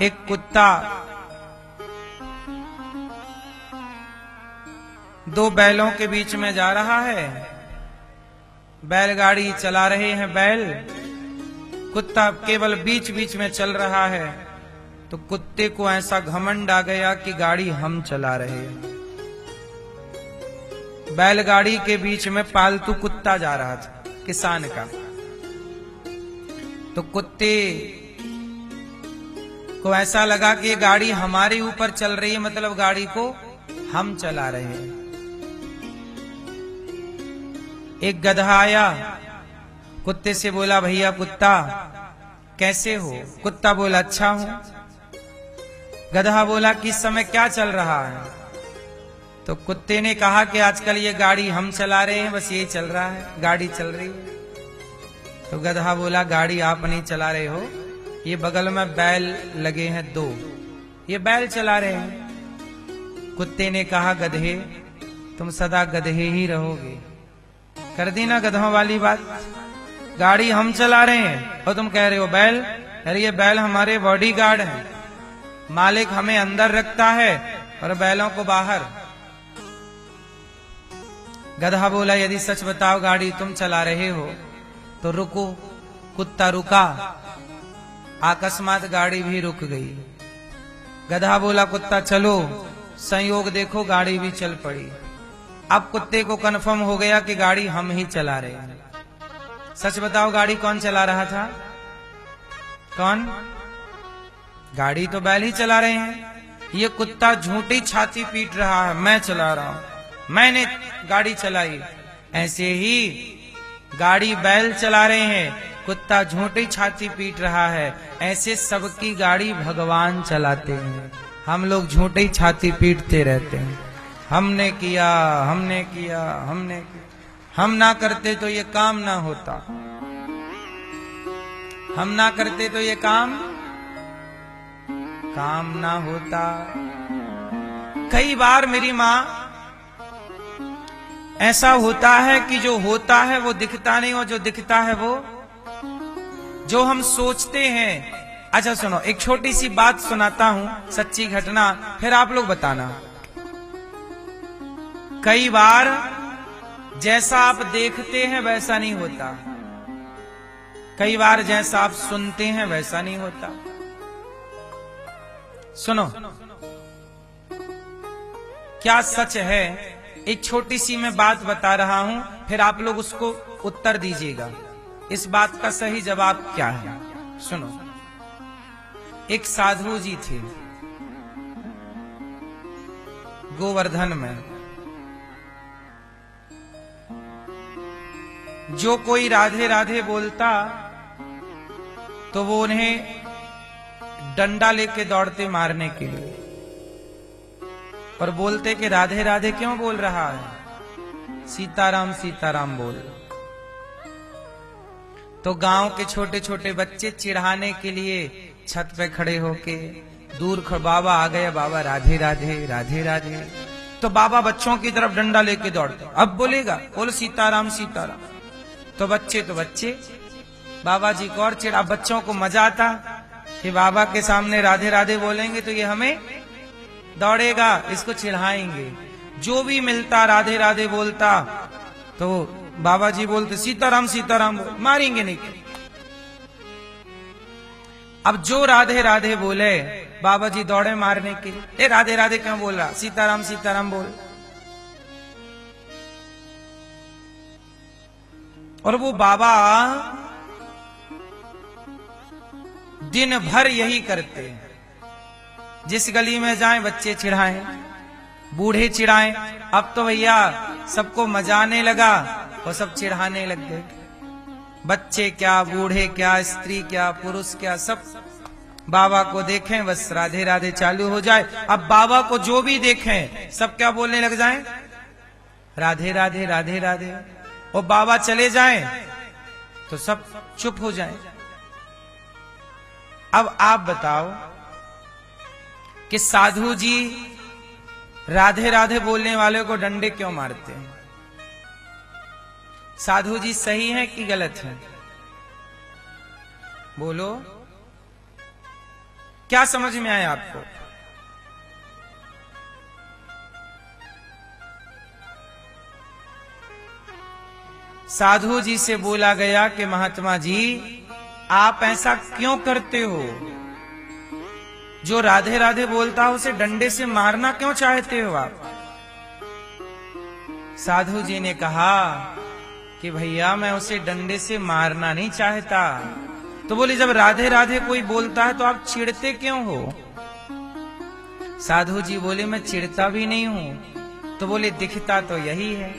एक कुत्ता दो बैलों के बीच में जा रहा है। बैलगाड़ी चला रहे हैं बैल, कुत्ता केवल बीच बीच में चल रहा है। तो कुत्ते को ऐसा घमंड आ गया कि गाड़ी हम चला रहे हैं। बैलगाड़ी के बीच में पालतू कुत्ता जा रहा था किसान का। तो कुत्ते को ऐसा लगा कि ये गाड़ी हमारे ऊपर चल रही है, मतलब गाड़ी को हम चला रहे हैं। एक गधा आया, कुत्ते से बोला, भैया कुत्ता कैसे हो? कुत्ता बोला, अच्छा हूं। गधा बोला, किस समय क्या चल रहा है? तो कुत्ते ने कहा कि आजकल ये गाड़ी हम चला रहे हैं, बस यही चल रहा है, गाड़ी चल रही है। तो गधा बोला, गाड़ी आप नहीं चला रहे हो, ये बगल में बैल लगे हैं दो, ये बैल चला रहे हैं। कुत्ते ने कहा, गधे तुम सदा गधे ही रहोगे। कर दी ना गधों वाली बात। गाड़ी हम चला रहे हैं और तुम कह रहे हो बैल। अरे ये बैल हमारे बॉडीगार्ड हैं, मालिक हमें अंदर रखता है और बैलों को बाहर। गधा बोला, यदि सच बताओ गाड़ी तुम चला रहे हो तो रुको। कुत्ता रुका, अकस्मात गाड़ी भी रुक गई। गधा बोला, कुत्ता चलो। संयोग देखो गाड़ी भी चल पड़ी। अब कुत्ते को कन्फर्म हो गया कि गाड़ी हम ही चला रहे हैं। सच बताओ गाड़ी कौन चला रहा था? कौन? गाड़ी तो बैल ही चला रहे हैं। ये कुत्ता झूठी छाती पीट रहा है, मैं चला रहा हूं, मैंने गाड़ी चलाई। ऐसे ही गाड़ी बैल चला रहे हैं, कुत्ता झूठी छाती पीट रहा है। ऐसे सबकी गाड़ी भगवान चलाते हैं, हम लोग झूठी छाती पीटते रहते हैं। हमने किया, हमने किया, हमने किया। हम ना करते तो ये काम ना होता, हम ना करते तो ये काम ना होता। कई बार मेरी माँ, ऐसा होता है कि जो होता है वो दिखता नहीं, और जो दिखता है वो जो हम सोचते हैं। अच्छा सुनो, एक छोटी सी बात सुनाता हूं, सच्ची घटना, फिर आप लोग बताना। कई बार जैसा आप देखते हैं वैसा नहीं होता, कई बार जैसा आप सुनते हैं वैसा नहीं होता। सुनो, क्या सच है? एक छोटी सी मैं बात बता रहा हूं, फिर आप लोग उसको उत्तर दीजिएगा। इस बात का सही जवाब क्या है? सुनो, एक साधु जी थे गोवर्धन में। जो कोई राधे राधे बोलता तो वो उन्हें डंडा लेके दौड़ते मारने के लिए, और बोलते कि राधे राधे क्यों बोल रहा है, सीताराम सीताराम बोल। तो गांव के छोटे छोटे बच्चे चिढ़ाने के लिए छत पे खड़े होके दूर बाबा आ गए, बाबा राधे राधे राधे राधे। तो बाबा बच्चों की तरफ डंडा लेके दौड़ते, अब बोलेगा, बोल सीताराम सीताराम। तो बच्चे बाबा जी को और चिढ़ा। बच्चों को मजा आता कि बाबा के सामने राधे राधे बोलेंगे तो ये हमें दौड़ेगा, इसको चिढ़ाएंगे। जो भी मिलता राधे राधे बोलता तो बाबा जी बोलते सीताराम सीताराम बोल, मारेंगे नहीं। अब जो राधे राधे बोले बाबा जी दौड़े मारने के लिए। ए राधे राधे क्यों बोल रहा, सीताराम सीताराम बोल। और वो बाबा दिन भर यही करते हैं। जिस गली में जाएं बच्चे चिढ़ाएं, बूढ़े चिढ़ाएं। अब तो भैया सबको मजा आने लगा और सब चिढ़ाने लग गए। बच्चे क्या, बूढ़े क्या, स्त्री क्या, पुरुष क्या, सब बाबा को देखें बस राधे राधे चालू हो जाए। अब बाबा को जो भी देखें सब क्या बोलने लग जाएं, राधे राधे राधे राधे। और बाबा चले जाएं तो सब चुप हो जाएं। अब आप बताओ कि साधु जी राधे राधे बोलने वाले को डंडे क्यों मारते हैं? साधु जी सही है कि गलत है? बोलो। क्या समझ में आया आपको? साधु जी से बोला गया कि महात्मा जी आप ऐसा क्यों करते हो? जो राधे राधे बोलता है उसे डंडे से मारना क्यों चाहते हो आप? साधु जी ने कहा कि भैया मैं उसे डंडे से मारना नहीं चाहता। तो बोले जब राधे राधे कोई बोलता है तो आप चिढ़ते क्यों हो? साधु जी बोले मैं चिढ़ता भी नहीं हूं। तो बोले दिखता तो यही है।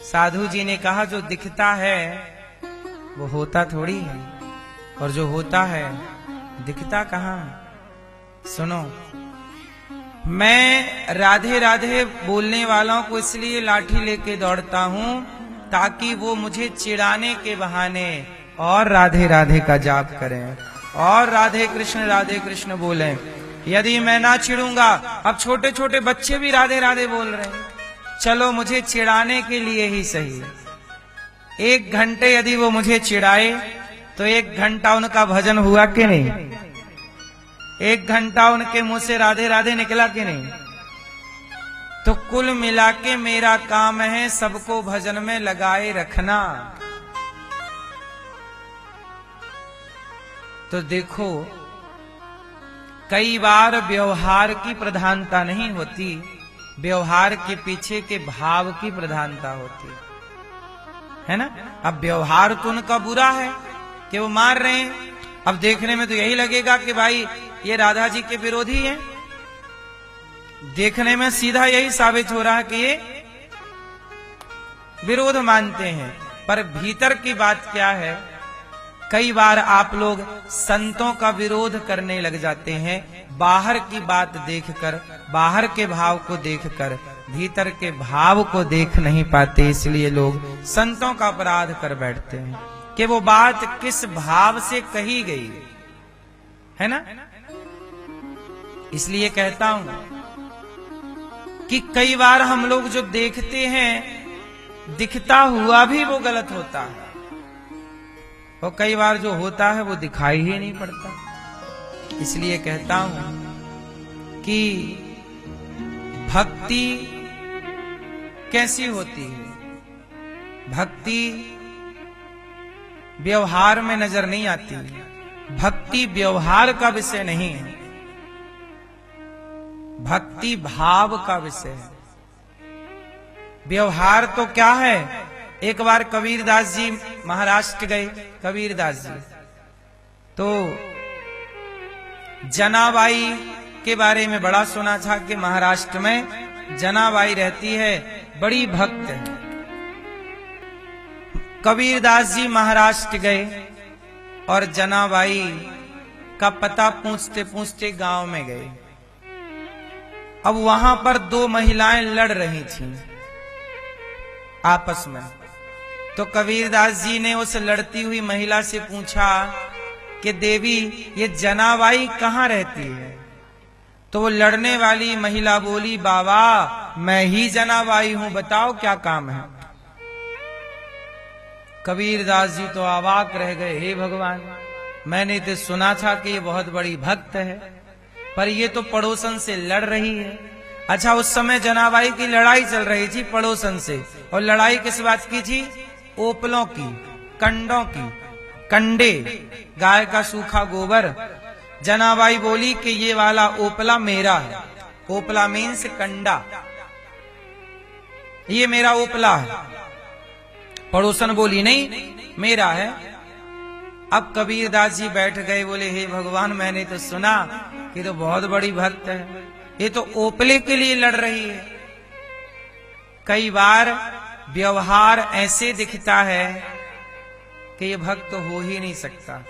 साधु जी ने कहा जो दिखता है वो होता थोड़ी है, और जो होता है दिखता कहां? सुनो, मैं राधे राधे बोलने वालों को इसलिए लाठी लेके दौड़ता हूं ताकि वो मुझे चिढ़ाने के बहाने और राधे राधे का जाप करें और राधे कृष्ण बोलें। यदि मैं ना चिढ़ूंगा, अब छोटे छोटे बच्चे भी राधे राधे बोल रहे हैं, चलो मुझे चिढ़ाने के लिए ही सही 1 घंटे यदि वो मुझे चिढ़ाए तो 1 घंटा उनका भजन हुआ कि नहीं? 1 घंटा उनके मुंह से राधे राधे निकला कि नहीं? तो कुल मिला के मेरा काम है सबको भजन में लगाए रखना। तो देखो, कई बार व्यवहार की प्रधानता नहीं होती, व्यवहार के पीछे के भाव की प्रधानता होती है ना। अब व्यवहार तो उनका बुरा है कि वो मार रहे हैं, अब देखने में तो यही लगेगा कि भाई ये राधा जी के विरोधी हैं। देखने में सीधा यही साबित हो रहा है कि ये विरोध मानते हैं, पर भीतर की बात क्या है? कई बार आप लोग संतों का विरोध करने लग जाते हैं बाहर की बात देखकर, बाहर के भाव को देखकर, भीतर के भाव को देख नहीं पाते, इसलिए लोग संतों का अपराध कर बैठते हैं कि वो बात किस भाव से कही गई है ना। इसलिए कहता हूं कि कई बार हम लोग जो देखते हैं दिखता हुआ भी वो गलत होता है, और कई बार जो होता है वो दिखाई ही नहीं पड़ता। इसलिए कहता हूं कि भक्ति कैसी होती है? भक्ति व्यवहार में नजर नहीं आती, भक्ति व्यवहार का विषय नहीं है, भक्ति भाव का विषय है। व्यवहार तो क्या है? एक बार कबीरदास जी महाराष्ट्र गए, कबीरदास जी तो जनाबाई के बारे में बड़ा सुना था कि महाराष्ट्र में जनाबाई रहती है, बड़ी भक्त है। कबीरदास जी महाराष्ट्र गए और जनाबाई का पता पूछते पूछते गांव में गए। अब वहां पर 2 महिलाएं लड़ रही थीं आपस में। तो कबीरदास जी ने उस लड़ती हुई महिला से पूछा कि देवी ये जनाबाई कहाँ रहती है? तो वो लड़ने वाली महिला बोली, बाबा मैं ही जनाबाई हूं, बताओ क्या काम है? कबीरदास जी तो अवाक रह गए, हे भगवान, मैंने तो सुना था कि ये बहुत बड़ी भक्त है, पर ये तो पड़ोसन से लड़ रही है। अच्छा, उस समय जनाबाई की लड़ाई चल रही थी पड़ोसन से, और लड़ाई किस बात की थी? ओपलों की, कंडों की, कंडे, गाय का सूखा गोबर। जनाबाई बोली कि ये वाला ओपला मेरा है। ओपला मीन्स कंडा, ये मेरा ओपला है। पड़ोसन बोली नहीं मेरा है। अब कबीरदास जी बैठ गए, बोले हे भगवान मैंने तो सुना कि तो बहुत बड़ी भक्त है, ये तो ओपले के लिए लड़ रही है। कई बार व्यवहार ऐसे दिखता है कि ये भक्त हो ही नहीं सकता,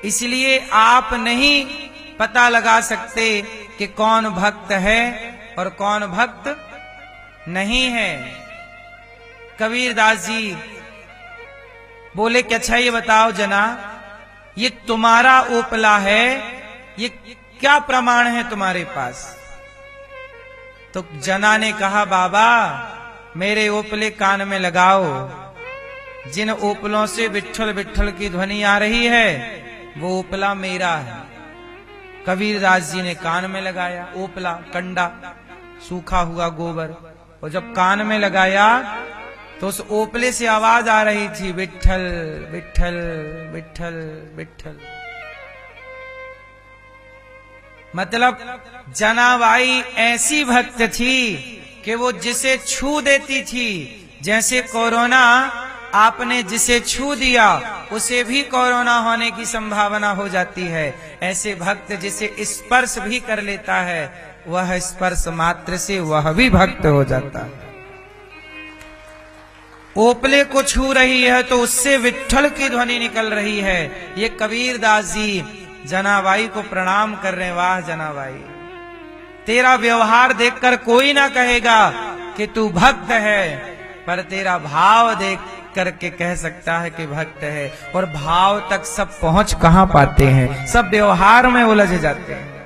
इसलिए आप नहीं पता लगा सकते कि कौन भक्त है और कौन भक्त नहीं है। कबीरदास जी बोले कि अच्छा ये बताओ जना, ये तुम्हारा ओपला है, ये क्या प्रमाण है तुम्हारे पास? तो जना ने कहा, बाबा मेरे ओपले कान में लगाओ, जिन ओपलों से विट्ठल विट्ठल की ध्वनि आ रही है वो ओपला मेरा है। कबीरदास जी ने कान में लगाया, ओपला कंडा सूखा हुआ गोबर, और जब कान में लगाया तो उस ओपले से आवाज आ रही थी, विट्ठल विट्ठल विट्ठल विट्ठल। मतलब जनाबाई ऐसी भक्त थी कि वो जिसे छू देती थी, जैसे कोरोना आपने जिसे छू दिया उसे भी कोरोना होने की संभावना हो जाती है, ऐसे भक्त जिसे स्पर्श भी कर लेता है वह स्पर्श मात्र से वह भी भक्त हो जाता है। ओपले को छू रही है तो उससे विट्ठल की ध्वनि निकल रही है। ये कबीरदास जी जनाबाई को प्रणाम कर रहे हैं। वाह जनाबाई, तेरा व्यवहार देखकर कोई ना कहेगा कि तू भक्त है, पर तेरा भाव देख करके कह सकता है कि भक्त है। और भाव तक सब पहुंच कहां पाते हैं, सब व्यवहार में उलझ जाते हैं।